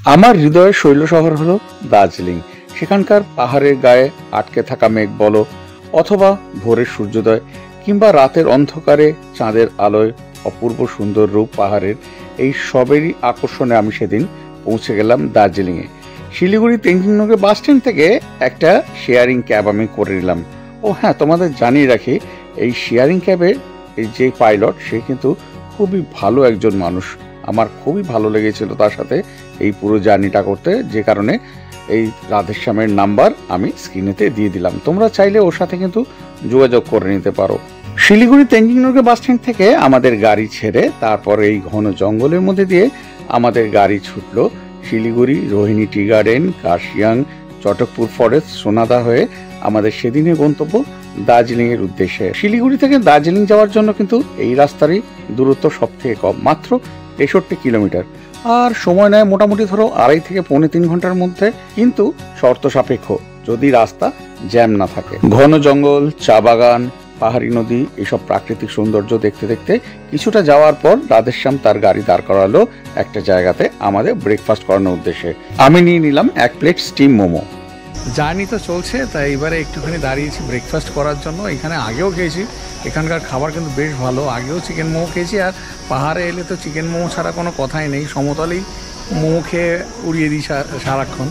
আমার হৃদয়ের শৈল শহর হলো দার্জিলিং। সেখানকার পাহাড়ের গায়ে আটকে থাকা মেঘ বলো, অথবা ভোরের সূর্যোদয়, কিংবা রাতের অন্ধকারে চাঁদের আলোয় অপূর্ব সুন্দর রূপ পাহাড়ের, এই সবেরই আকর্ষণে আমি সেদিন পৌঁছে গেলাম দার্জিলিংয়ে। শিলিগুড়ি তেনজিং নগর বাস স্ট্যান্ড থেকে একটা শেয়ারিং ক্যাব আমি করে নিলাম। ও হ্যাঁ, তোমাদের জানিয়ে রাখি, এই শেয়ারিং ক্যাবের এই যে পাইলট, সে কিন্তু খুবই ভালো একজন মানুষ। আমার খুবই ভালো লেগেছিল তার সাথে এই পুরো জার্নিটা করতে, যে কারণে এই রাধেশ্যামের নাম্বার আমি স্ক্রিনেতে দিয়ে দিলাম। তোমরা চাইলে ওর সাথে কিন্তু যোগাযোগ করে নিতে পারো। শিলিগুড়ি তেনজিং নগর বাস স্ট্যান্ড থেকে আমাদের গাড়ি ছেড়ে তারপর এই ঘন জঙ্গলের মধ্যে দিয়ে আমাদের গাড়ি ছুটলো Siliguri, Rohini tea garden, Kurseong, Chatakpur forest, Sonada হয়ে আমাদের সেদিনের গন্তব্য দার্জিলিং এর উদ্দেশ্যে। শিলিগুড়ি থেকে দার্জিলিং যাওয়ার জন্য কিন্তু এই রাস্তারই দূরত্ব সব থেকে কম, মাত্র 63 কিলোমিটার। আর সময় নেয় মোটামুটি ধরো 2.5 থেকে 3.25 ঘন্টার মধ্যে, কিন্তু শর্ত সাপেক্ষ, যদি রাস্তা জ্যাম না থাকে। ঘন জঙ্গল, চা বাগান, পাহাড়ি নদী, এসব প্রাকৃতিক সৌন্দর্য দেখতে দেখতে কিছুটা যাওয়ার পর রাধেশ্যাম তার গাড়ি দাঁড় করালো একটা জায়গাতে আমাদের ব্রেকফাস্ট করানোর উদ্দেশ্যে। আমি নিয়ে নিলাম 1 প্লেট স্টিম মোমো। জার্নি তো চলছে, তাই এবারে একটুখানি দাঁড়িয়েছি ব্রেকফাস্ট করার জন্য। এখানে আগেও খেয়েছি, এখানকার খাবার কিন্তু বেশ ভালো। আগেও চিকেন মোমো খেয়েছি, আর পাহাড়ে এলে তো চিকেন মোমো ছাড়া কোনো কথাই নেই। সমতলেই মোমো খেয়ে উড়িয়ে দিই সারাক্ষণ,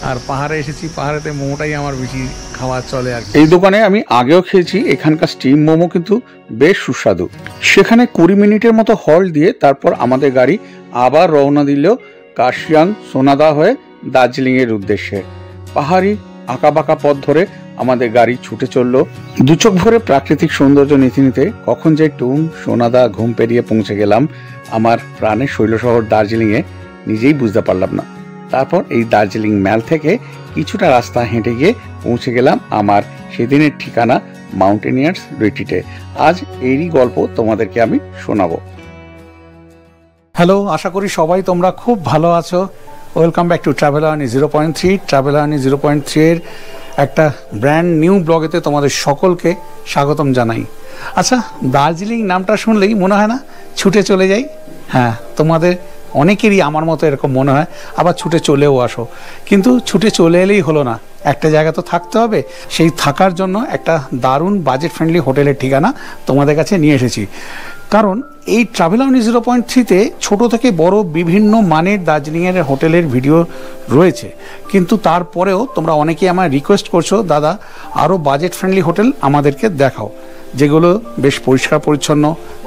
আর পাহাড়ে এসেছি, পাহাড়েতে মোমোটাই আমার বেশি খাওয়া চলে। আর এই দোকানে আমি আগেও খেয়েছি, এখানকার স্টিম মোমো কিন্তু বেশ সুস্বাদু। সেখানে 20 মিনিটের মতো হল্ট দিয়ে তারপর আমাদের গাড়ি আবার রওনা দিল কার্শিয়াং, সোনাদা হয়ে দার্জিলিং এর উদ্দেশ্যে। পাহাড়ি আঁকাবাঁকা পথ ধরে আমাদের গাড়ি ছুটে চললো। দুচোখ ভরে প্রাকৃতিক সৌন্দর্য নিতে নিতে কখন যে টুং, সোনাদা, ঘুম পেরিয়ে পৌঁছে গেলাম আমার প্রাণের শৈল শহর দার্জিলিং এ, নিজেই বুঝতে পারলাম না। তারপর এই দার্জিলিং ম্যাল থেকে কিছুটা রাস্তা হেঁটে গিয়ে পৌঁছে গেলাম আমার সেদিনের ঠিকানা মাউন্টেনিয়ার্স রিট্রিটে। আজ এরই গল্প তোমাদেরকে আমি শোনাবো। হ্যালো, আশা করি সবাই তোমরা খুব ভালো আছো। ওয়েলকাম ব্যাক টু ট্রাভেল আর্নি 0.3। ট্রাভেল আর্নি 0.3 এর একটা ব্র্যান্ড নিউ ব্লগেতে তোমাদের সকলকে স্বাগতম জানাই। আচ্ছা, দার্জিলিং নামটা শুনলেই মনে হয় না ছুটে চলে যাই? হ্যাঁ, তোমাদের অনেকেরই আমার মতো এরকম মনে হয়, আবার ছুটে চলেও আসো। কিন্তু ছুটে চলে এলেই হলো না, একটা জায়গা তো থাকতে হবে। সেই থাকার জন্য একটা দারুণ বাজেট ফ্রেন্ডলি হোটেলের ঠিকানা তোমাদের কাছে নিয়ে এসেছি। কারণ এই ট্রাভেল আর্নি 0.3-তে ছোটো থেকে বড় বিভিন্ন মানের দার্জিলিংয়ের হোটেলের ভিডিও রয়েছে, কিন্তু তারপরেও তোমরা অনেকেই আমায় রিকোয়েস্ট করছো, দাদা আরও বাজেট ফ্রেন্ডলি হোটেল আমাদেরকে দেখাও, যেগুলো বেশ পরিষ্কার পরিচ্ছন্ন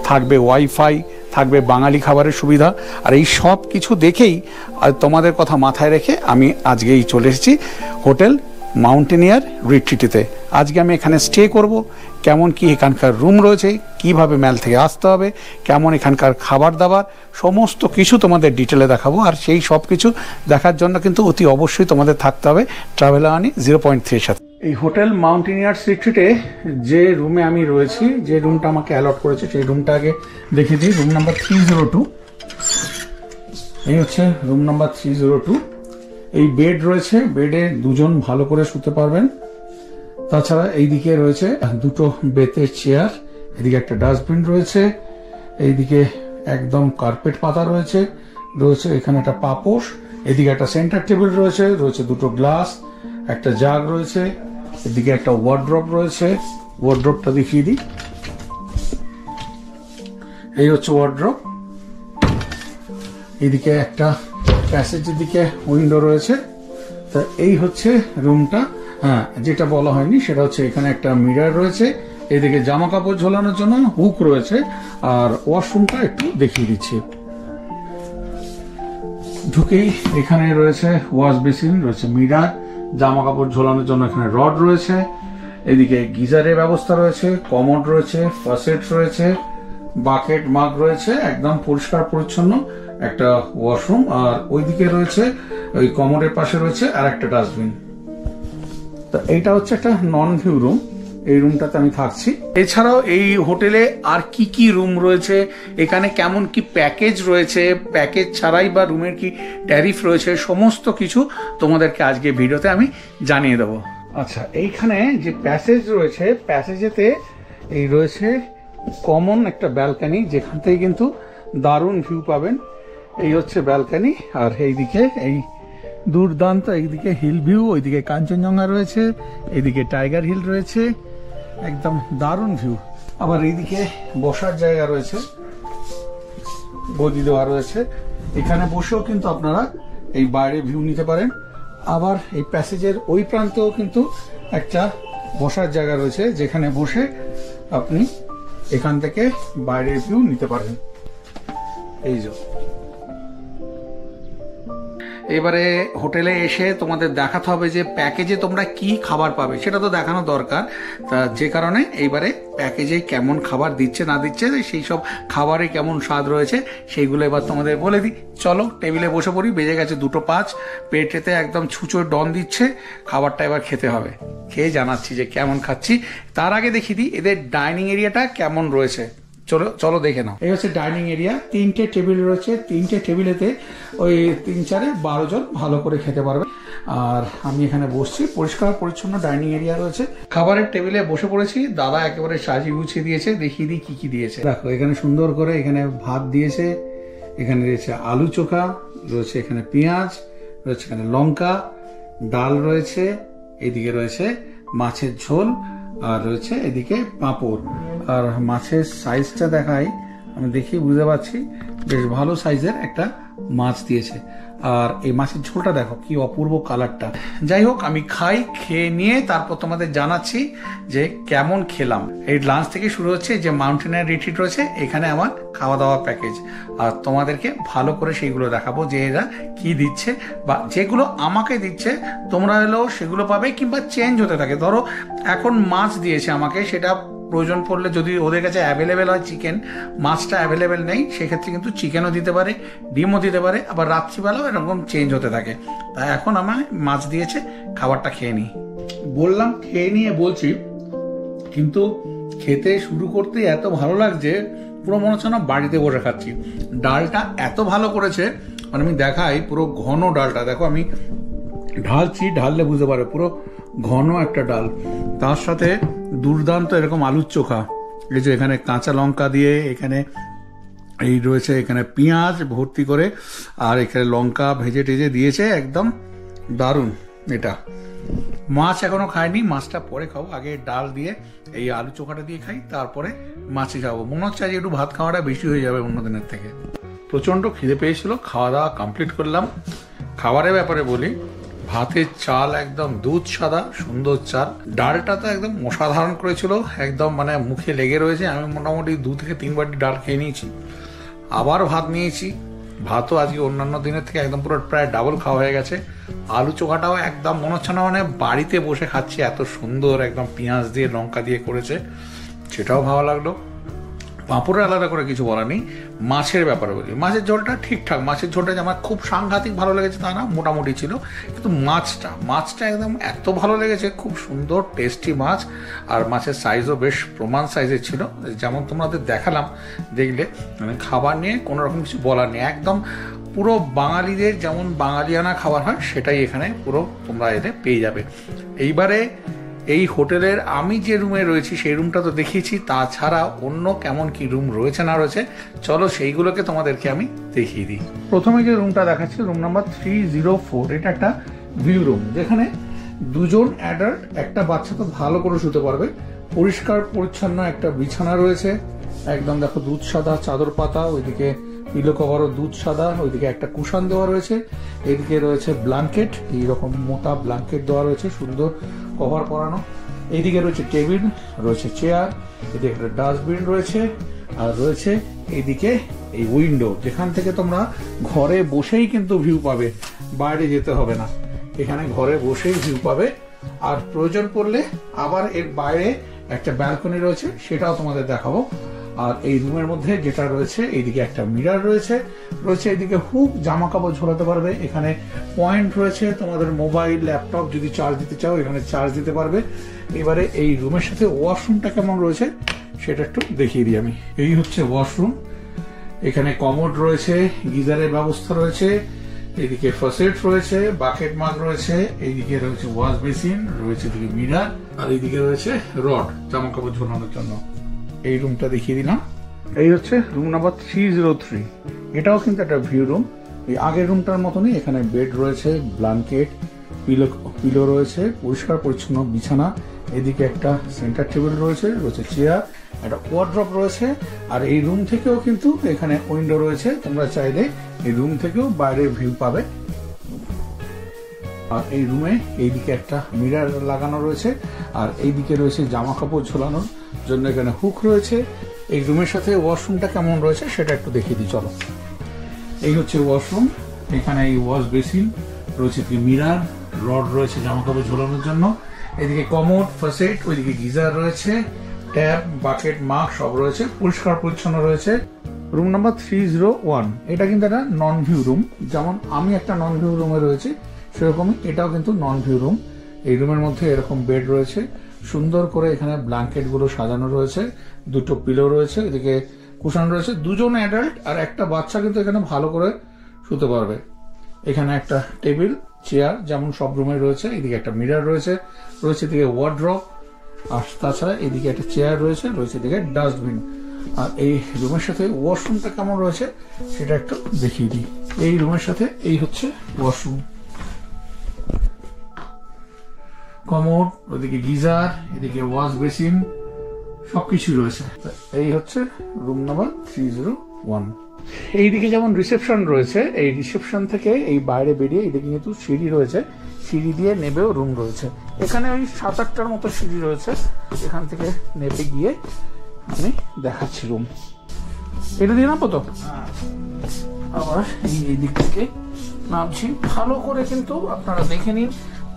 থাকবে, ওয়াইফাই থাকবে, বাঙালি খাবারের সুবিধা। আর এই সব কিছু দেখেই আর তোমাদের কথা মাথায় রেখে আমি আজকেই চলে এসেছি হোটেল মাউন্টেনিয়ার রিট্রিটেতে। আজকে আমি এখানে স্টে করব, কেমন কি এখানকার রুম রয়েছে, কিভাবে ম্যাল থেকে আসতে হবে, কেমন এখানকার খাবার দাবার, সমস্ত কিছু তোমাদের ডিটেলে দেখাবো। আর সেই সব কিছু দেখার জন্য কিন্তু অতি অবশ্যই তোমাদের থাকতে হবে ট্রাভেল আর্নি 0.3-এর সাথে। এই হোটেল মাউন্টেনিয়ার্স রিট্রিটে যে রুমে আমি রয়েছি, যে রুমটা আমাকে অ্যালট করেছে, সেই রুমটা আগে দেখে দিই। রুম নাম্বার 302, এই হচ্ছে রুম নাম্বার 302। এই বেড রয়েছে, বেডে দুজন ভালো করে শুতে পারবেন। তাছাড়া এইদিকে রয়েছে দুটো বেতের চেয়ার, এদিকে একটা ডাস্টবিন রয়েছে, এইদিকে একদম কার্পেট পাতা রয়েছে, রয়েছে এখানে একটা পাপোশ, এদিকে একটা সেন্টার টেবিল রয়েছে, রয়েছে দুটো গ্লাস, একটা জাগ রয়েছে, এদিকে একটা ওয়ার্ড্রপ রয়েছে। ওয়ার্ড্রপটা দেখিয়ে দিই, এই হচ্ছে ওয়ার্ড্রপ। এদিকে একটা প্যাসেজের দিকে উইন্ডো রয়েছে। তা এই হচ্ছে রুমটা। হ্যাঁ, যেটা বলা হয়নি সেটা হচ্ছে এখানে একটা মিরর রয়েছে, এদিকে জামা কাপড় ঝোলানোর জন্য হুক রয়েছে। আর ওয়াশরুমটা একটু দেখিয়ে দিচ্ছি। ঢুকেই এখানে রয়েছে ওয়াশ বেসিন, রয়েছে মিরর, জামা কাপড় ঝোলানোর জন্য এখানে রড রয়েছে, এদিকে গিজারের ব্যবস্থা রয়েছে, কমোড রয়েছে, ফসেট রয়েছে, বাকেট মাগ রয়েছে, একদম পরিষ্কার পরিচ্ছন্ন একটা ওয়াশরুম। আর ওইদিকে রয়েছে, ওই কমোডের পাশে রয়েছে আর একটা ডাস্টবিন। তো এইটা হচ্ছে একটা নন ভিউ রুম, এই রুমটাতে আমি থাকছি। এছাড়াও এই হোটেলে আর কি কি রুম রয়েছে, এখানে কেমন কি প্যাকেজ রয়েছে, প্যাকেজ ছাড়াই বা রুমের কি ট্যারিফ রয়েছে, সমস্ত কিছু তোমাদেরকে আজকে ভিডিওতে আমি জানিয়ে দেবো। আচ্ছা, এইখানে যে প্যাসেজ রয়েছে, প্যাসেজেতে এই রয়েছে কমন একটা ব্যালকানি, যেখান থেকে কিন্তু দারুণ ভিউ পাবেন। এই হচ্ছে ব্যালকনি, আর এইদিকে এই দুর্দান্ত, এইদিকে হিল ভিউ, ওইদিকে কাঞ্চনজঙ্ঘা রয়েছে, এইদিকে টাইগার হিল রয়েছে, একদম দারুণ ভিউ। আবার এইদিকে বসার জায়গা রয়েছে, গদি দেওয়া রয়েছে, এখানে বসেও কিন্তু আপনারা এই বাইরে ভিউ নিতে পারেন। আবার এই প্যাসেজের ওই প্রান্তেও কিন্তু একটা বসার জায়গা রয়েছে, যেখানে বসে আপনি এখান থেকে বাইরের ভিউ নিতে পারেন। এই যে এবারে হোটেলে এসে তোমাদের দেখাতে হবে যে প্যাকেজে তোমরা কি খাবার পাবে, সেটা তো দেখানো দরকার। তা যে কারণে এইবারে প্যাকেজে কেমন খাবার দিচ্ছে না দিচ্ছে, সেই সব খাবারে কেমন স্বাদ রয়েছে সেইগুলো এবার তোমাদের বলে দিই। চলো টেবিলে বসে পড়ি, বেজে গেছে 2:05, পেটেতে একদম ছুঁচোর ডন দিচ্ছে, খাবারটা এবার খেতে হবে। খেয়ে জানাচ্ছি যে কেমন খাচ্ছি। তার আগে দেখিয়ে দিই এদের ডাইনিং এরিয়াটা কেমন রয়েছে। চলো চলো দেখে নাও। এই হচ্ছে ডাইনিং এরিয়া, 3টে টেবিল রয়েছে, 3টে টেবিলেতে ওই 3-4-12 জন ভালো করে খেতে পারবে। আর আমি এখানে বসছি, পরিষ্কার পরিচ্ছন্ন ডাইনিং এরিয়া রয়েছে। খাবারের টেবিলে বসে পড়েছি, দাদা একেবারে সাজিয়ে গুছিয়ে দিয়েছে, দেখিয়ে দিই কি কি দিয়েছে। দেখো এখানে সুন্দর করে এখানে ভাত দিয়েছে, এখানে রয়েছে আলু চোখা রয়েছে, এখানে পেঁয়াজ রয়েছে, এখানে লঙ্কা, ডাল রয়েছে, এদিকে রয়েছে মাছের ঝোল, আর রয়েছে এদিকে পাঁপড়। আর মাছের সাইজটা দেখাই, আমি দেখি বুঝতে পারছি বেশ ভালো সাইজের একটা মাছ দিয়েছে। আর এই মাছের ঝোলটা দেখো কি অপূর্ব কালারটা। যাই হোক আমি খাই, খেয়ে নিয়ে তারপর তোমাদের জানাচ্ছি যে কেমন খেলাম। এই লাঞ্চ থেকে শুরু হচ্ছে, যে মাউন্টেনের রিট্রিট রয়েছে এখানে আমার খাওয়া দাওয়া প্যাকেজ, আর তোমাদেরকে ভালো করে সেইগুলো দেখাবো যে এরা কি দিচ্ছে, বা যেগুলো আমাকে দিচ্ছে তোমরা এলেও সেগুলো পাবে, কিংবা চেঞ্জ হতে থাকে। ধরো এখন মাছ দিয়েছে আমাকে, সেটা প্রয়োজন পড়লে যদি ওদের কাছে অ্যাভেলেবেল হয় চিকেন, মাছটা অ্যাভেলেবেল নেই, সেক্ষেত্রে কিন্তু চিকেনও দিতে পারে, ডিমও দিতে পারে, আবার রাত্রিবেলাও এরকম চেঞ্জ হতে থাকে। তাই এখন আমায় মাছ দিয়েছে, খাবারটা খেয়ে নিই। বললাম খেয়ে নিয়ে বলছি, কিন্তু খেতে শুরু করতে এত ভালো লাগছে, পুরো মনে হচ্ছে না বাড়িতে বসে খাচ্ছি। ডালটা এত ভালো করেছে, মানে আমি দেখাই পুরো ঘন ডালটা, দেখো আমি ঢালছি, ঢাললে বুঝতে পারো পুরো ঘন একটা ডাল। তার সাথে দুর্দান্ত এরকম আলুর চোখা, এই যে এখানে কাঁচা লঙ্কা দিয়ে, এখানে এই রয়েছে এখানে পেঁয়াজ ভর্তি করে, আর এখানে লঙ্কা ভেজে টেজে দিয়েছে, একদম দারুণ। এটা মাছ এখনো খাইনি, মাছটা পরে খাবো, আগে ডাল দিয়ে এই আলু চোখাটা দিয়ে খাই, তারপরে মাছে খাবো। মনে হচ্ছে আজ একটু ভাত খাওয়াটা বেশি হয়ে যাবে অন্য দিনের থেকে। প্রচণ্ড খিদে পেয়েছিল, খাওয়া দাওয়া কমপ্লিট করলাম। খাবারের ব্যাপারে বলি, ভাতের চাল একদম দুধ সাদা সুন্দর চাল, ডালটা তো একদম অসাধারণ করেছিল, একদম মানে মুখে লেগে রয়েছে। আমি মোটামুটি 2 থেকে 3 বাটি ডাল খেয়ে নিয়েছি, আবার ভাত নিয়েছি। ভাতও আজকে অন্যান্য দিনের থেকে একদম পুরো প্রায় ডাবল খাওয়া হয়ে গেছে। আলু চোখাটাও একদম মনে হচ্ছে না মানে বাড়িতে বসে খাচ্ছি, এত সুন্দর একদম পেঁয়াজ দিয়ে লঙ্কা দিয়ে করেছে, সেটাও ভালো লাগলো। পাঁপড়ের আলাদা করে কিছু বলা নেই। মাছের ব্যাপারে বলি, মাছের ঝোলটা ঠিকঠাক, মাছের ঝোলটা যে আমার খুব সাংঘাতিক ভালো লেগেছে তা না, মোটামুটি ছিল। কিন্তু মাছটা একদম এত ভালো লেগেছে, খুব সুন্দর টেস্টি মাছ। আর মাছের সাইজও বেশ প্রমাণ সাইজের ছিল, যেমন তোমাদের দেখালাম। দেখলে মানে খাবার নিয়ে কোনো রকম কিছু বলার নেই, একদম পুরো বাঙালিদের যেমন বাঙালিয়ানা খাবার হয় সেটাই এখানে পুরো তোমরা এদের পেয়ে যাবে। এইবারে এই হোটেলের আমি যে রুমে রয়েছি সেই রুমটা তো দেখিয়েছি, তাছাড়া অন্য কেমন কি রুম রয়েছে না রয়েছে চলো সেইগুলোকে তোমাদেরকে আমি দেখিয়ে দিই। প্রথমে যে রুমটা দেখাচ্ছি, রুম নাম্বার 304, এটা একটা ভিউ রুম, যেখানে 2 জন অ্যাডাল্ট, একটা বাচ্চা তো ভালো করে শুতে পারবে। পরিষ্কার পরিচ্ছন্ন একটা বিছানা রয়েছে, একদম দেখো দুধ সাদা চাদর পাতা, ওইদিকে পিলো কভারও দুধ সাদা, ওইদিকে একটা কুশন দেওয়া রয়েছে, এদিকে রয়েছে ব্ল্যাঙ্কেট, এইরকম মোটা ব্ল্যাঙ্কেট দেওয়া রয়েছে, সুন্দর কভার পরানো। এইদিকে রয়েছে টেবিল, রয়েছে চেয়ার, এদিকে একটা ডাস্টবিন রয়েছে, আর রয়েছে এইদিকে এই উইন্ডো, যেখান থেকে তোমরা ঘরে বসেই কিন্তু ভিউ পাবে, বাইরে যেতে হবে না, এখানে ঘরে বসেই ভিউ পাবে। আর প্রয়োজন পড়লে আবার এর বাইরে একটা ব্যালকনি রয়েছে, সেটাও তোমাদের দেখাবো। আর এই রুমের মধ্যে যেটা রয়েছে, এইদিকে একটা মিরর রয়েছে, এইদিকে হুক, জামা কাপড় ঝোলাতে পারবে, এখানে পয়েন্ট রয়েছে, তোমাদের মোবাইল ল্যাপটপ যদি চার্জ দিতে চাও এখানে চার্জ দিতে পারবে। এবারে এই রুমের সাথে ওয়াশরুমটা কেমন রয়েছে সেটা একটু দেখিয়ে দিই আমি। এই হচ্ছে ওয়াশরুম, এখানে কমোড রয়েছে, গিজারের ব্যবস্থা রয়েছে, এদিকে ফসেট রয়েছে, বাকেট মাগ রয়েছে, এইদিকে রয়েছে ওয়াশ বেসিন রয়েছে, এদিকে মিরর, আর এইদিকে রয়েছে রড জামা কাপড় ঝোলানোর জন্য। এই রুমটা দেখিয়ে দিলাম। এই হচ্ছে রুম নাম্বার 303। এটাও কিন্তু একটা ভিউ রুম। এই আগের রুমটার মতনই এখানে বেড রয়েছে, ব্ল্যাঙ্কেট, পিলো রয়েছে, পরিষ্কার পরিচ্ছন্ন বিছানা, এদিকে একটা সেন্টার টেবিল রয়েছে, চেয়ার, একটা ওয়ার্ড্রপ রয়েছে। আর এই রুম থেকেও কিন্তু এখানে উইন্ডো রয়েছে, তোমরা চাইলে এই রুম থেকেও বাইরের ভিউ পাবে। আর এই রুমে এইদিকে একটা মিরর লাগানো রয়েছে, আর এইদিকে রয়েছে জামা কাপড় ঝোলানোর জন্য এখানে হুক রয়েছে। এই রুমের সাথে ওয়াশরুমটা কেমন রয়েছে সেটা একটু দেখিয়ে দিই, চলো। এই হচ্ছে ওয়াশরুম। এখানে এই ওয়াশ বেসিন রয়েছে, মিরর, রড রয়েছে জামা কাপড় ঝোলানোর জন্য, এদিকে কমোড, ফসেট, ওইদিকে গিজার রয়েছে, ট্যাপ, বাকেট, মাগ সব রয়েছে, পরিষ্কার পরিচ্ছন্ন রয়েছে। Room number 301। এটা কিন্তু একটা নন ভিউ রুম, যেমন আমি একটা নন ভিউ রুমে রয়েছি সেরকমই এটাও কিন্তু নন ভিউ রুম। এই রুমের মধ্যে এরকম বেড রয়েছে, সুন্দর করে এখানে ব্ল্যাঙ্কেট গুলো সাজানো রয়েছে, দুটো পিলো রয়েছে, এদিকে কুশন রয়েছে, দুজন অ্যাডাল্ট আর একটা বাচ্চা কিন্তু এখানে ভালো করে শুতে পারবে। এখানে একটা টেবিল, চেয়ার যেমন সব রুমে রয়েছে, এদিকে একটা মিরর রয়েছে, এদিকে ওয়ার্ড্রপ, আর তাছাড়া এদিকে একটা চেয়ার রয়েছে, এদিকে ডাস্টবিন। আর এই রুমের সাথে ওয়াশরুমটা কেমন রয়েছে সেটা একটু দেখিয়ে দিই। এই রুমের সাথে এই হচ্ছে ওয়াশরুম, কমোড, ওদিকে গিজার, এদিকে ওয়াশ বেসিন, সবকিছু রয়েছে। এই হচ্ছে রুম নাম্বার 301। এইদিকে যেমন রিসেপশন রয়েছে, এই রিসেপশন থেকে এই বাইরে বেরিয়ে এদিকে কিন্তু সিঁড়ি রয়েছে, সিঁড়ি দিয়ে নেবেও রুম রয়েছে। এখানে ওই 7-8টার মতো সিঁড়ি রয়েছে, এখান থেকে নেবে গিয়ে আমি দেখাচ্ছি রুম। এটা দিয়ে নামবো তো, আবার এই দিক থেকে নামছি। ভালো করে কিন্তু আপনারা দেখে নিন,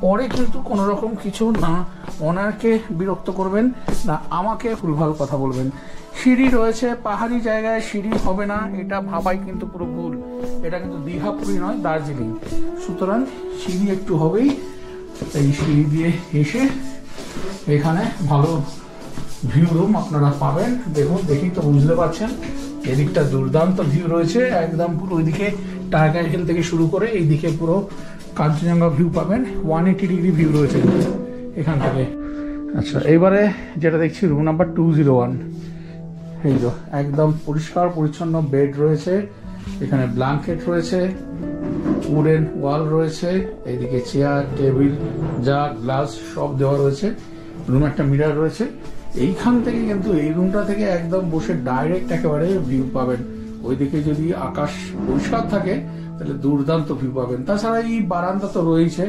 পরে কিন্তু কোন রকম কিছু না ওনারকে বিরক্ত করবেন না আমাকে ভুলভাল কথা বলবেন। সিঁড়ি রয়েছে, পাহাড়ি জায়গায় সিঁড়ি হবে না এটা ভাবাই কিন্তু পুরো ভুল। এটা কিন্তু দীঘাপুরি নয়, দার্জিলিং, সুতরাং সিঁড়ি একটু হবেই। এই সিঁড়ি দিয়ে এসে এখানে ভালো ভিউ রুম আপনারা পাবেন। দেখুন, দেখি তো বুঝতে পারছেন, এদিকটা দুর্দান্ত ভিউ রয়েছে, একদম পুরো ওইদিকে টাইগার হিল থেকে শুরু করে এইদিকে পুরো কাঞ্চনজঙ্ঘা ভিউ পাবেন। 180 ডিগ্রি ভিউ রয়েছে এখান থেকে। আচ্ছা, এইবারে যেটা দেখছি রুম নাম্বার 201। এই তো একদম পরিষ্কার পরিচ্ছন্ন বেড রয়েছে, এখানে ব্ল্যাঙ্কেট রয়েছে, উডেন ওয়াল রয়েছে, এইদিকে চেয়ার, টেবিল, জাগ, গ্লাস সব দেওয়া রয়েছে। রুমে একটা মিরর রয়েছে। এইখান থেকে কিন্তু এই রুমটা থেকে একদম বসে ডাইরেক্ট একেবারে ভিউ পাবেন। ওইদিকে যদি আকাশ পরিষ্কার থাকে তাহলে দুর্দান্ত ভিউ পাবেন। তাছাড়া এই বারান্দা তো রয়েছে,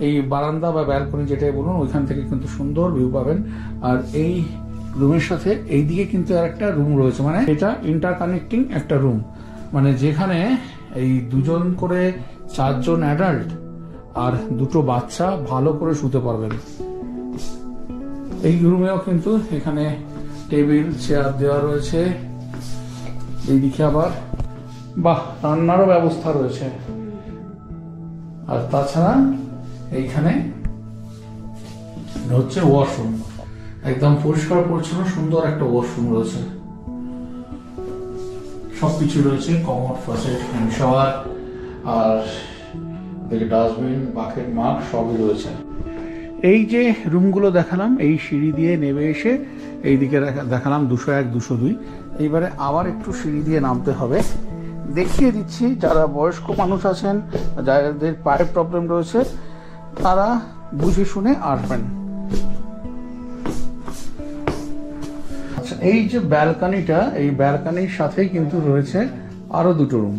এই বারান্দা বা ব্যালকনি যেটাই বলুন, ওইখান থেকে কিন্তু সুন্দর ভিউ পাবেন। আর এই রুমের সাথে এইদিকে কিন্তু আর একটা রুম রয়েছে, মানে এটা ইন্টারকানেক্টিং একটা রুম, মানে যেখানে এই দুজন করে 4 জন অ্যাডাল্ট আর দুটো বাচ্চা ভালো করে শুতে পারবেন। এই রুমেও কিন্তু এখানে টেবিল, চেয়ার দেওয়া রয়েছে। এইদিকে আবার বাহ, রান্নারও ব্যবস্থা রয়েছে। আর তাছাড়া এইখানে হচ্ছে ওয়াশরুম, একদম পরিষ্কার পরিচ্ছন্ন সুন্দর একটা ওয়াশরুম রয়েছে, সবকিছু রয়েছে, কমোড, ফসেট, হ্যান্ড শাওয়ার, আর ডাস্টবিন, বাকেট, মাগ সবই রয়েছে। এই যে রুমগুলো দেখালাম, এই সিঁড়ি দিয়ে নেমে এসে এইদিকে দেখালাম 201, 202। এইবারে আবার একটু সিঁড়ি দিয়ে নামতে হবে, দেখিয়ে দিচ্ছি। যারা বয়স্ক মানুষ আছেন, যাদের পায়ের প্রবলেম রয়েছে, তারা বুঝে শুনে আসবেন। আচ্ছা, এই যে ব্যালকনিটা, এই ব্যালকনির সাথেই কিন্তু রয়েছে আরো দুটো রুম।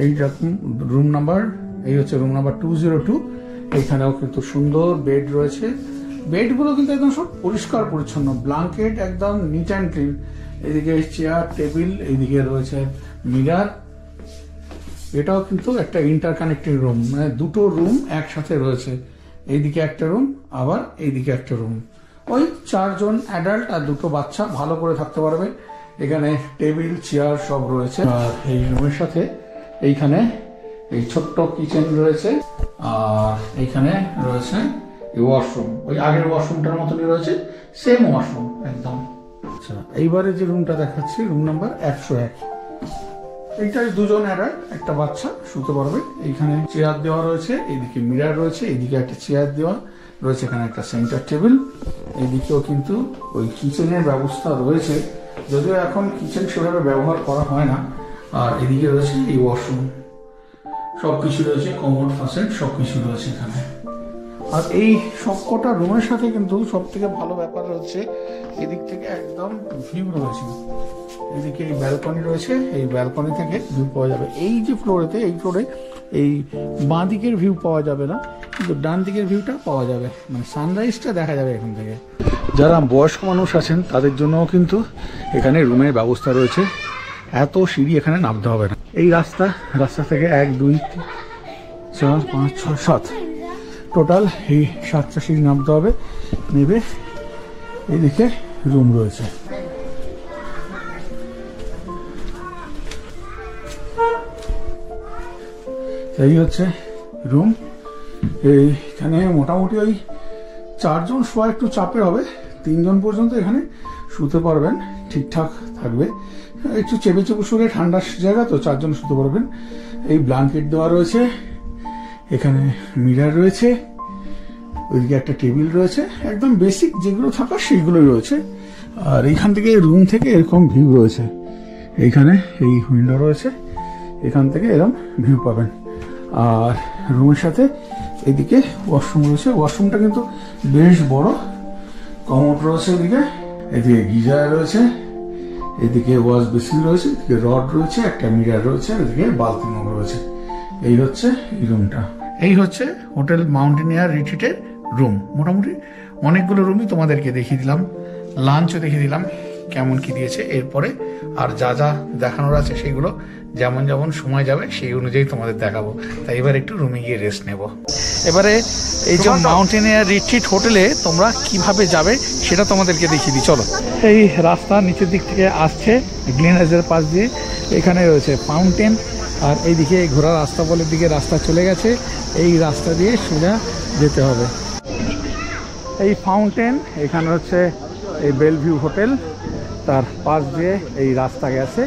এই রকম রুম নাম্বার, এই হচ্ছে রুম নাম্বার 202। এখানেও কিন্তু সুন্দর বেড রয়েছে। বেডগুলো কিন্তু একদম সব পরিষ্কার পরিচ্ছন্ন, ব্ল্যাঙ্কেট একদম নিট অ্যান্ড ক্লিন। এদিকে চেয়ার, টেবিল, এইদিকে রয়েছে মিরর। এটাও কিন্তু একটা ইন্টারকানেক্টিং রুম, মানে দুটো রুম একসাথে রয়েছে। এইদিকে একটা রুম, আবার এইদিকে একটা রুম। ওই 4 জন অ্যাডাল্ট আর দুটো বাচ্চা ভালো করে থাকতে পারবে। এখানে টেবিল, চেয়ার সব রয়েছে। আর এই রুমের সাথে এইখানে এই ছোট্ট কিচেন রয়েছে, আর এইখানে রয়েছে ওয়াশরুম, ওই আগের ওয়াশরুমটার মতনই রয়েছে, সেম ওয়াশরুম একদম। আচ্ছা, এইবারে যে রুমটা দেখাচ্ছি রুম নাম্বার 101। এইটাই 2 জন অ্যাডাল্ট, একটা বাচ্চা শুতে পারবে। এইখানে চেয়ার দেওয়া রয়েছে, এইদিকে মিরর রয়েছে, এইদিকে একটা চেয়ার দেওয়া রয়েছে, এখানে একটা সেন্টার টেবিল। এইদিকেও কিন্তু ওই কিচেনের ব্যবস্থা রয়েছে, যদিও এখন কিচেন সেভাবে ব্যবহার করা হয় না। আর এদিকে রয়েছে এই ওয়াশরুম, সবকিছু রয়েছে, কমোড ফাসেট সবকিছু রয়েছে এখানে। আর এই সবকটা রুমের সাথে কিন্তু সব থেকে ভালো ব্যাপার হচ্ছে এদিক থেকে একদম ভিউ রয়েছে। এদিকে এই ব্যালকনি রয়েছে, এই ব্যালকনি থেকে ভিউ পাওয়া যাবে। এই যে ফ্লোরেতে, এই ফ্লোরে এই বাঁ দিকের ভিউ পাওয়া যাবে না, কিন্তু ডান দিকের ভিউটা পাওয়া যাবে, মানে সানরাইজটা দেখা যাবে এখান থেকে। যারা বয়স্ক মানুষ আছেন তাদের জন্যও কিন্তু এখানে রুমের ব্যবস্থা রয়েছে, এত সিঁড়ি এখানে নামতে হবে না। এই রাস্তা থেকে 1 2 3 4 5 6 7 টোটাল এই 7টা সিঁড়ি নামতে হবে, নেবে এইদিকে রুম রয়েছে। এই হচ্ছে রুম। এইখানে মোটামুটি ওই 4 জন শোয়া একটু চাপের হবে, 3 জন পর্যন্ত এখানে শুতে পারবেন, ঠিকঠাক থাকবে। একটু চেপে শুলে ঠান্ডার জায়গা তো 4 জন শুতে পারবেন। এই ব্ল্যাঙ্কেট দেওয়া রয়েছে, এখানে মিরার রয়েছে, ওইদিকে একটা টেবিল রয়েছে, একদম বেসিক যেগুলো থাকার সেইগুলোই রয়েছে। আর এইখান থেকে রুম থেকে এরকম ভিউ রয়েছে, এইখানে এই উইন্ডো রয়েছে, এখান থেকে এরকম ভিউ পাবেন। আর রুমের সাথে এদিকে ওয়াশরুম রয়েছে, ওয়াশরুমটা কিন্তু বেশ বড়, কমোড রয়েছে, এদিকে গিজার রয়েছে, এদিকে ওয়াশ বেসিন রয়েছে, এদিকে রড রয়েছে, একটা মিরার রয়েছে, এদিকে বালতি মগ রয়েছে। এই হচ্ছে এই রুমটা। এই হচ্ছে হোটেল মাউন্টেনিয়ার রিট্রিটের রুম। মোটামুটি অনেকগুলো রুমই তোমাদেরকে দেখিয়ে দিলাম, লাঞ্চও দেখিয়ে দিলাম কেমন কি দিয়েছে। এরপরে আর যা যা দেখানোর আছে সেগুলো যেমন যেমন সময় যাবে সেই অনুযায়ী তোমাদের দেখাবো। তাই এবার একটু রুমে গিয়ে রেস্ট নেব। এবারে এই যে মাউন্টেনিয়ার রিট্রিট হোটেলে তোমরা কিভাবে যাবে সেটা তোমাদেরকে দেখিয়ে দিই, চলো। এই রাস্তা নিচের দিক থেকে আসছে গ্লেনার্সের পাশ দিয়ে, এখানে রয়েছে ফাউন্টেন, আর এইদিকে ঘোড়ার রাস্তা বলের দিকে রাস্তা চলে গেছে, এই রাস্তা দিয়ে সোজা যেতে হবে। এই ফাউন্টেন, এখানে হচ্ছে এই বেলভিউ হোটেল, তার পাশ দিয়ে এই রাস্তা গেছে,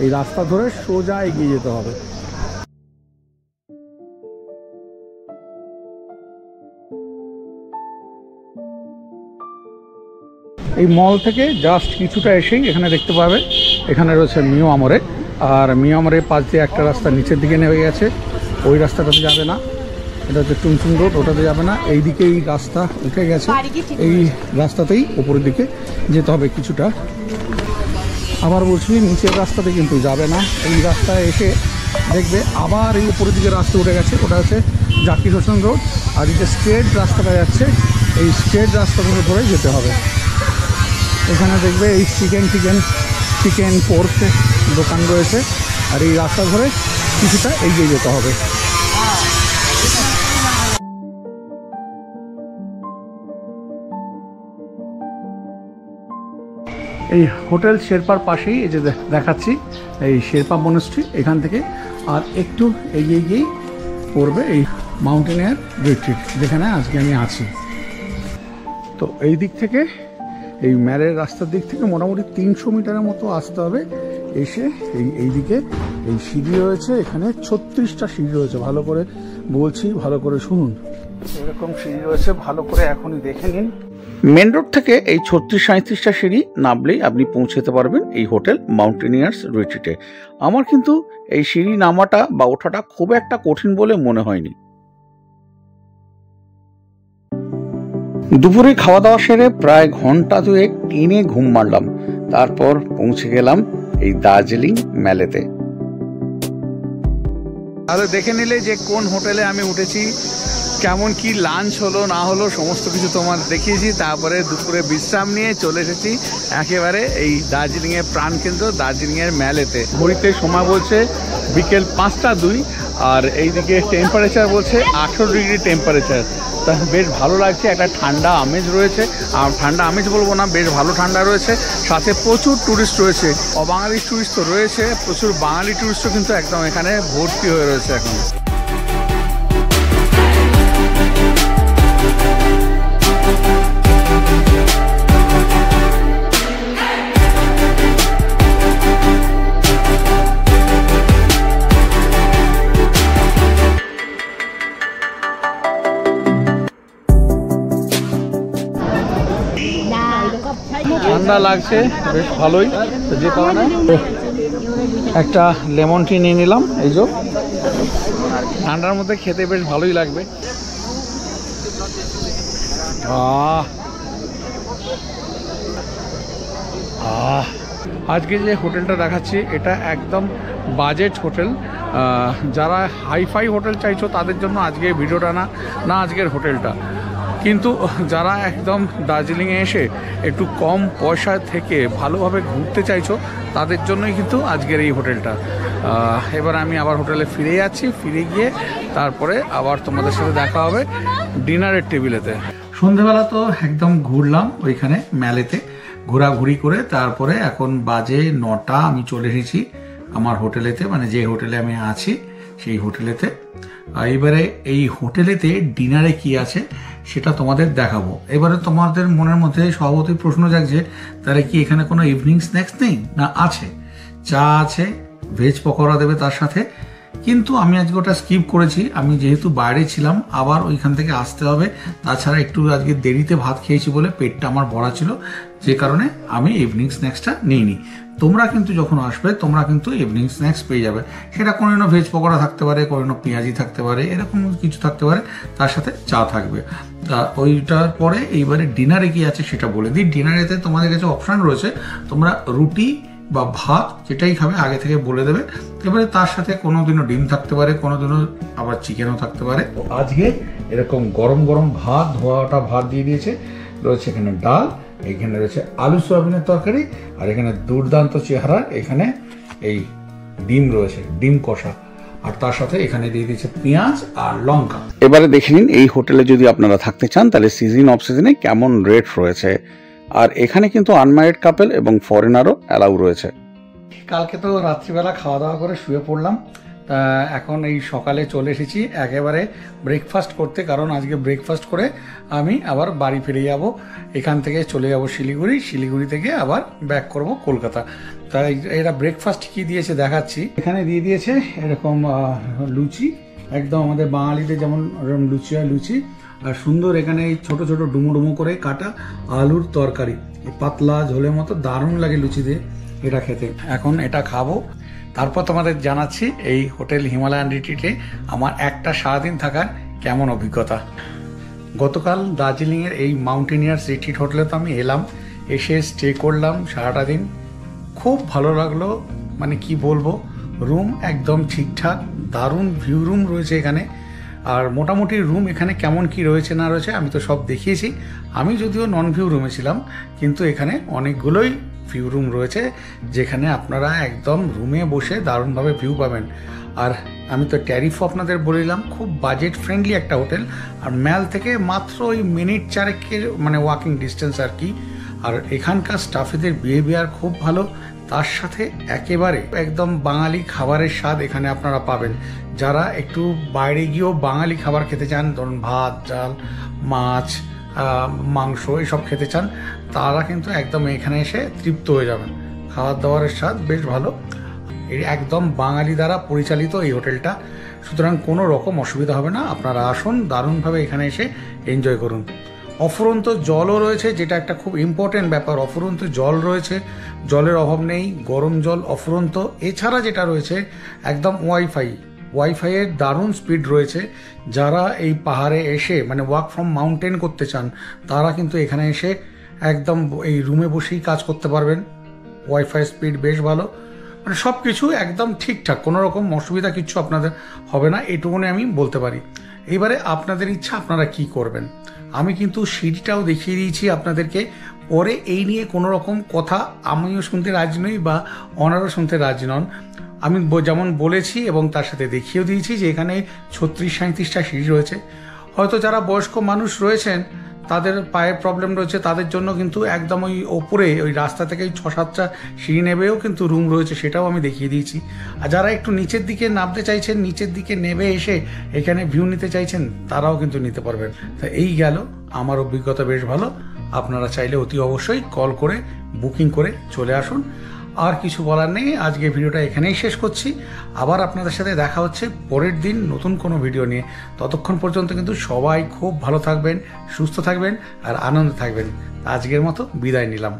এই রাস্তা ধরে সোজা এগিয়ে যেতে হবে। এই মল থেকে জাস্ট কিছুটা এসেই এখানে দেখতে পাবে এখানে রয়েছে মিও আমরে, আর মিও আমরের পাশ দিয়ে একটা রাস্তা নিচের দিকে নেমে গেছে, ওই রাস্তাটাতে যাবে না, এটা হচ্ছে টুমটুম রোড, ওটাতে যাবে না। এইদিকে এই রাস্তা উঠে গেছে, এই রাস্তাতেই উপরের দিকে যেতে হবে কিছুটা। আবার বলছি নিচের রাস্তাতে কিন্তু যাবে না, এই রাস্তায় এসে দেখবে আবার এই উপরের দিকে রাস্তা উঠে গেছে, ওটা হচ্ছে জাকির হোসেন রোড। আর এই যে স্ট্রেট রাস্তাটা যাচ্ছে, এই স্ট্রেট রাস্তাগুলো ধরে যেতে হবে। এখানে দেখবে এই চিকেন পোর্ক দোকান রয়েছে, আর এই রাস্তা ধরে কিছুটা এগিয়ে যেতে হবে। এই হোটেল শেরপার পাশেই এই যে দেখাচ্ছি এই শেরপা মনেস্ট্রি, এখান থেকে আর একটু এগিয়ে গিয়েই পড়বে এই মাউন্টেনিয়ার রিট্রিট যেখানে আজকে আমি আছি। তো এই দিক থেকে এই ম্যারের রাস্তার দিক থেকে মোটামুটি 300 মিটারের মতো আসতে হবে। এসে এইদিকে এই সিঁড়ি রয়েছে, এখানে 36টা সিঁড়ি রয়েছে, ভালো করে বলছি, ভালো করে শুনুন। এরকম সিঁড়ি রয়েছে, ভালো করে এখনই দেখে নিন। মেন রোড থেকে এই 36-37টা সিঁড়ি নামলেই আপনি পৌঁছতে পারবেন এই হোটেল মাউন্টেনিয়ার্স রিট্রিটে। আমার কিন্তু এই সিঁড়ি নামাটা বা ওঠাটা খুব একটা কঠিন বলে মনে হয়নি। দুপুরে খাওয়া দাওয়া সেরে প্রায় ঘন্টা 2 টেনে ঘুম মারলাম, তারপর পৌঁছে গেলাম এই দার্জিলিং ম্যালেতে। তাহলে দেখে নিলে যে কোন হোটেলে আমি উঠেছি, কেমন কি লাঞ্চ হলো না হলো সমস্ত কিছু তোমার দেখিয়েছি। তারপরে দুপুরে বিশ্রাম নিয়ে চলে এসেছি একেবারে এই দার্জিলিংয়ের প্রাণকেন্দ্র দার্জিলিংয়ের ম্যালেতে। ঘড়িতে সময় বলছে বিকেল 5টা 2, আর এইদিকে টেম্পারেচার বলছে 18 ডিগ্রি টেম্পারেচার। তা বেশ ভালো লাগছে, একটা ঠান্ডা আমেজ রয়েছে, আর ঠান্ডা আমেজ বলবো না, বেশ ভালো ঠান্ডা রয়েছে। সাথে প্রচুর ট্যুরিস্ট রয়েছে, অবাঙালি ট্যুরিস্ট তো রয়েছে, প্রচুর বাঙালি ট্যুরিস্টও কিন্তু একদম এখানে ভর্তি হয়ে রয়েছে এখন। ঠান্ডা লাগছে বেশ ভালোই, তো যে কারণে একটা লেমন টি নিয়ে নিলাম। এই যে ঠান্ডার মধ্যে খেতে বেশ ভালোই লাগবে। আজকে যে হোটেলটা দেখাচ্ছি এটা একদম বাজেট হোটেল। যারা হাইফাই হোটেল চাইছো তাদের জন্য আজকে ভিডিওটা না আজকের হোটেলটা, কিন্তু যারা একদম দার্জিলিংয়ে এসে একটু কম পয়সা থেকে ভালোভাবে ঘুরতে চাইছো তাদের জন্যই কিন্তু আজকের এই হোটেলটা। এবার আমি আবার হোটেলে ফিরে যাচ্ছি, ফিরে গিয়ে তারপরে আবার তোমাদের সাথে দেখা হবে ডিনারের টেবিলেতে। সন্ধেবেলা তো একদম ঘুরলাম ওইখানে ম্যালেতে, ঘোরাঘুরি করে তারপরে এখন বাজে 9টা, আমি চলে এসেছি আমার হোটেলেতে, মানে যে হোটেলে আমি আছি সেই হোটেলেতে। এবারে এই হোটেলেতে ডিনারে কি আছে সেটা তোমাদের দেখাবো। এবারে তোমাদের মনের মধ্যে স্বভাবতই প্রশ্ন জাগছে, তাহলে কি এখানে কোনো ইভিনিং স্ন্যাক্স নেই? না, আছে, চা আছে, ভেজ পকোড়া দেবে তার সাথে, কিন্তু আমি আজকে ওটা স্কিপ করেছি। আমি যেহেতু বাইরে ছিলাম আবার ওইখান থেকে আসতে হবে, তাছাড়া একটু আজকে দেরিতে ভাত খেয়েছি বলে পেটটা আমার ভরা ছিল, যে কারণে আমি ইভিনিং স্ন্যাক্সটা নিইনি। তোমরা কিন্তু যখন আসবে তোমরা কিন্তু ইভিনিং স্ন্যাক্স পেয়ে যাবে, সেটা কোনো ভেজ পকোড়া থাকতে পারে, কোনো পেঁয়াজি থাকতে পারে, এরকম কিছু থাকতে পারে, তার সাথে চা থাকবে। তা ওইটার পরে এইবারে ডিনারে কি আছে সেটা বলে দিই। ডিনারেতে তোমাদের কাছে অপশান রয়েছে, তোমরা রুটি বা ভাত যেটাই খাবে আগে থেকে বলে দেবে। এবারে তার সাথে কোনোদিনও ডিম থাকতে পারে, কোনোদিনও আবার চিকেনও থাকতে পারে। আজকে এরকম গরম গরম ভাত, ধোয়াটা ভাত দিয়ে দিয়েছে, রয়েছে এখানে ডাল, এখানে রয়েছে আলু সয়াবিনের তরকারি, আর এখানে দুর্দান্ত চেহারা এখানে এই ডিম রয়েছে, ডিম কষা, আর তার সাথে এখানে দিয়ে দিয়েছে পেঁয়াজ আর লঙ্কা। এবারে দেখে নিন এই হোটেলে যদি আপনারা থাকতে চান তাহলে সিজন অফ সিজনে কেমন রেট রয়েছে। আর এখানে কিন্তু আনম্যারিড কাপল এবং ফরেনারও অ্যালাউ রয়েছে। কালকে তো রাত্রিবেলা খাওয়া দাওয়া করে শুয়ে পড়লাম, তা এখন এই সকালে চলে এসেছি একেবারে ব্রেকফাস্ট করতে, কারণ আজকে ব্রেকফাস্ট করে আমি আবার বাড়ি ফিরে যাব। এখান থেকে চলে যাব শিলিগুড়ি, শিলিগুড়ি থেকে আবার ব্যাক করব কলকাতা। তাই এরা ব্রেকফাস্ট কি দিয়েছে দেখাচ্ছি। এখানে দিয়ে দিয়েছে এরকম লুচি, একদম আমাদের বাঙালিদের যেমন লুচি হয় লুচি, আর সুন্দর এখানে এই ছোট ছোট ডুমো ডুমো করে কাটা আলুর তরকারি, পাতলা ঝোলের মতো দারুণ লাগে লুচি দিয়ে এটা খেতে। এখন এটা খাবো, তারপর তোমাদের জানাচ্ছি এই হোটেল হিমালয়ান রিট্রিটে আমার একটা সারাদিন থাকার কেমন অভিজ্ঞতা। গতকাল দার্জিলিংয়ের এই মাউন্টেনিয়ার্স রিট্রিট হোটেলে তো আমি এলাম, এসে স্টে করলাম সারাটা দিন, খুব ভালো লাগলো। মানে কি বলবো, রুম একদম ঠিকঠাক, দারুণ ভিউ রুম রয়েছে এখানে। আর মোটামুটি রুম এখানে কেমন কি রয়েছে না রয়েছে আমি তো সব দেখিয়েছি। আমি যদিও নন ভিউ রুমে ছিলাম, কিন্তু এখানে অনেকগুলোই ভিউ রুম রয়েছে যেখানে আপনারা একদম রুমে বসে দারুণভাবে ভিউ পাবেন। আর আমি তো ট্যারিফও আপনাদের বলিলাম, খুব বাজেট ফ্রেন্ডলি একটা হোটেল, আর ম্যাল থেকে মাত্র ওই মিনিট 4 মানে ওয়াকিং ডিস্টেন্স আর কি। আর এখানকার স্টাফেদের বিহেভিয়ার খুব ভালো, তার সাথে একেবারে একদম বাঙালি খাবারের স্বাদ এখানে আপনারা পাবেন। যারা একটু বাইরে গিয়েও বাঙালি খাবার খেতে চান, ধরুন ভাত ডাল মাছ মাংস এসব খেতে চান, তারা কিন্তু একদম এখানে এসে তৃপ্ত হয়ে যাবেন। খাবার দাবারের স্বাদ বেশ ভালো, একদম বাঙালি দ্বারা পরিচালিত এই হোটেলটা, সুতরাং কোনো রকম অসুবিধা হবে না। আপনারা আসুন, দারুণভাবে এখানে এসে এনজয় করুন। অফুরন্ত জলও রয়েছে, যেটা একটা খুব ইম্পর্টেন্ট ব্যাপার, অফুরন্ত জল রয়েছে, জলের অভাব নেই, গরম জল অফুরন্ত। এছাড়া যেটা রয়েছে একদম ওয়াইফাইয়ের দারুণ স্পিড রয়েছে। যারা এই পাহাড়ে এসে মানে ওয়ার্ক ফ্রম মাউন্টেন করতে চান তারা কিন্তু এখানে এসে একদম এই রুমে বসেই কাজ করতে পারবেন। ওয়াইফাই স্পিড বেশ ভালো, মানে সব কিছু একদম ঠিকঠাক, কোনো রকম অসুবিধা কিছু আপনাদের হবে না, এটুকুনি আমি বলতে পারি। এইবারে আপনাদের ইচ্ছা আপনারা কি করবেন। আমি কিন্তু সিঁড়িটাও দেখিয়ে দিয়েছি আপনাদেরকে, পরে এই নিয়ে কোনো রকম কথা আমিও শুনতে রাজি নই বা ওনারও শুনতে রাজি নন। আমি যেমন বলেছি এবং তার সাথে দেখিয়েও দিয়েছি যে এখানে 36-37টা সিঁড়ি রয়েছে। হয়তো যারা বয়স্ক মানুষ রয়েছেন তাদের পায়ের প্রবলেম রয়েছে, তাদের জন্য কিন্তু একদম ওই ওপরে ওই রাস্তা থেকে 6-7টা সিঁড়ি নেবেও কিন্তু রুম রয়েছে, সেটাও আমি দেখিয়ে দিয়েছি। আর যারা একটু নিচের দিকে নামতে চাইছেন, নিচের দিকে নেমে এসে এখানে ভিউ নিতে চাইছেন, তারাও কিন্তু নিতে পারবেন। তা এই গেল আমার অভিজ্ঞতা, বেশ ভালো। আপনারা চাইলে অতি অবশ্যই কল করে বুকিং করে চলে আসুন। আর কিছু বলার নেই, আজকে ভিডিওটা এখানেই শেষ করছি। আবার আপনাদের সাথে দেখা হচ্ছে পরের দিন নতুন কোনো ভিডিও নিয়ে। ততক্ষণ পর্যন্ত কিন্তু সবাই খুব ভালো থাকবেন, সুস্থ থাকবেন আর আনন্দে থাকবেন। আজকের মতো বিদায় নিলাম।